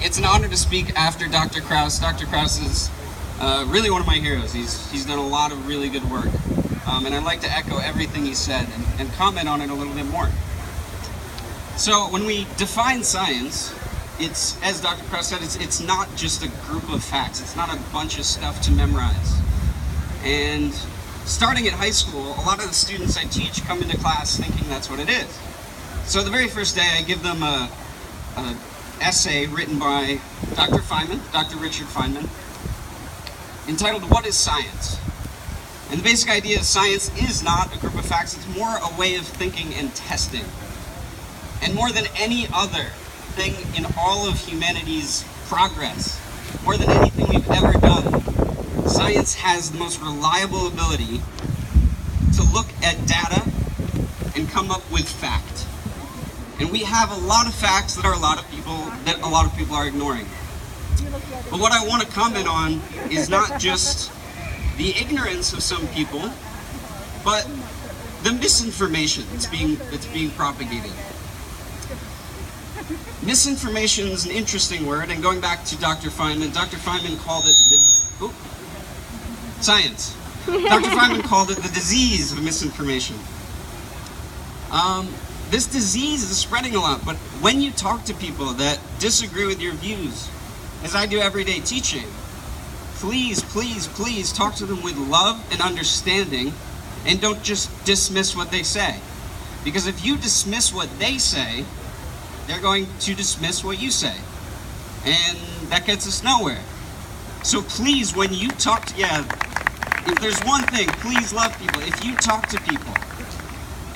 It's an honor to speak after Dr. Krauss. Dr. Krauss is really one of my heroes. He's done a lot of really good work. And I'd like to echo everything he said and comment on it a little bit more. So when we define science, it's, as Dr. Krauss said, it's not just a group of facts. It's not a bunch of stuff to memorize. And starting at high school, a lot of the students I teach come into class thinking that's what it is. So the very first day I give them an essay written by Dr. Feynman, Dr. Richard Feynman, entitled, "What is Science?" And the basic idea is science is not a group of facts, it's more a way of thinking and testing. And more than any other thing in all of humanity's progress, more than anything we've ever done, science has the most reliable ability to look at data and come up with fact. And we have a lot of facts that a lot of people are ignoring. But what I want to comment on is not just the ignorance of some people, but the misinformation that's being propagated. Misinformation is an interesting word, and going back to Dr. Feynman called it science. Dr. Feynman called it the disease of misinformation. This disease is spreading a lot, but when you talk to people that disagree with your views, as I do every day teaching, please, please, please talk to them with love and understanding, and don't just dismiss what they say. Because if you dismiss what they say, they're going to dismiss what you say. And that gets us nowhere. So please, when you talk to, if there's one thing, please love people. If you talk to people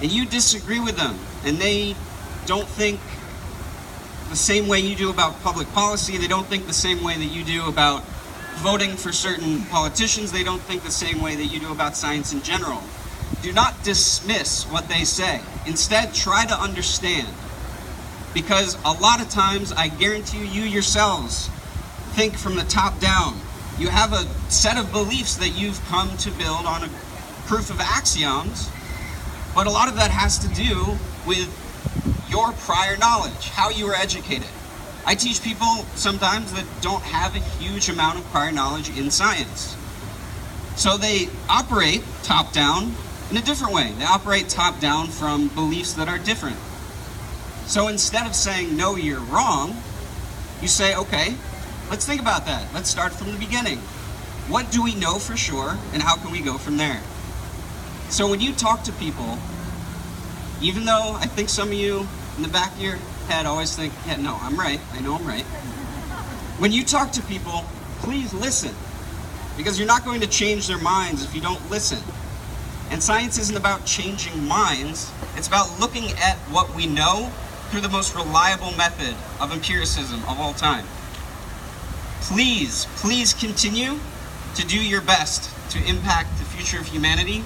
and you disagree with them and they don't think the same way you do about public policy, they don't think the same way that you do about voting for certain politicians, they don't think the same way that you do about science in general, do not dismiss what they say. Instead, try to understand. Because a lot of times, I guarantee you yourselves think from the top down. You have a set of beliefs that you've come to build on a proof of axioms, but a lot of that has to do with your prior knowledge, how you were educated. I teach people sometimes that don't have a huge amount of prior knowledge in science. So they operate top down in a different way. They operate top down from beliefs that are different. So instead of saying, no, you're wrong, you say, okay, let's think about that. Let's start from the beginning. What do we know for sure, and how can we go from there? So when you talk to people, even though I think some of you in the back of your head always think, yeah, no, I'm right, I know I'm right. When you talk to people, please listen, because you're not going to change their minds if you don't listen. And science isn't about changing minds, it's about looking at what we know through the most reliable method of empiricism of all time. Please, please continue to do your best to impact the future of humanity.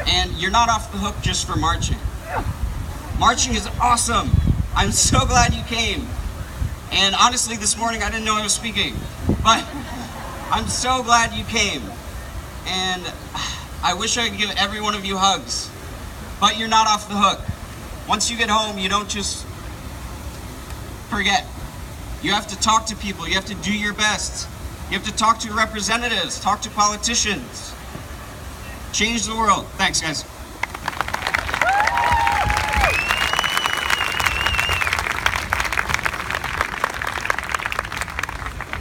And you're not off the hook just for marching. Marching is awesome. I'm so glad you came. And honestly, this morning I didn't know I was speaking, but I'm so glad you came. And I wish I could give every one of you hugs, but you're not off the hook. Once you get home, you don't just forget. You have to talk to people. You have to do your best. You have to talk to representatives, talk to politicians. Change the world. Thanks, guys.